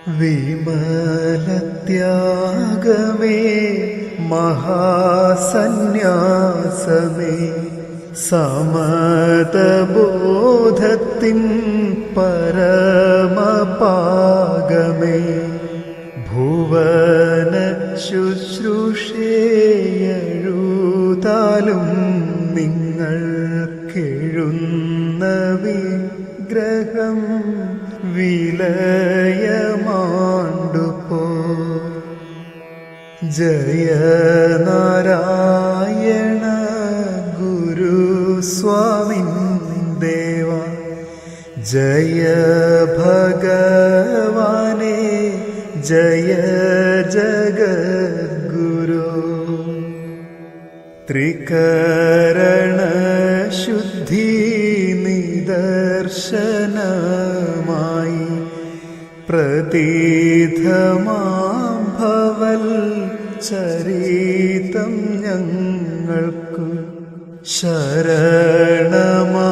വിമലത്യാഗമേ മഹാസന്യാസമേ സമതബോധത്തിൻ പരമപാഗമേ ഭുവന ശുശ്രൂഷയെഴുതാലും നിങ്ങൾക്കെഴുന്ന വിഗ്രഹം വിലയമാണ്ടുപോ. ജയനാരായണ ഗുരുസ്വാമിൻ ദേവ, ജയ ഭഗവാനേ, ജയ ജഗദ്ഗുരു. ത്രികരണ ശുദ്ധി നിദർശനമായി പ്രതീതമാം ഭവൽ ചരിതം ഞങ്ങൾക്കു ശരണമാ.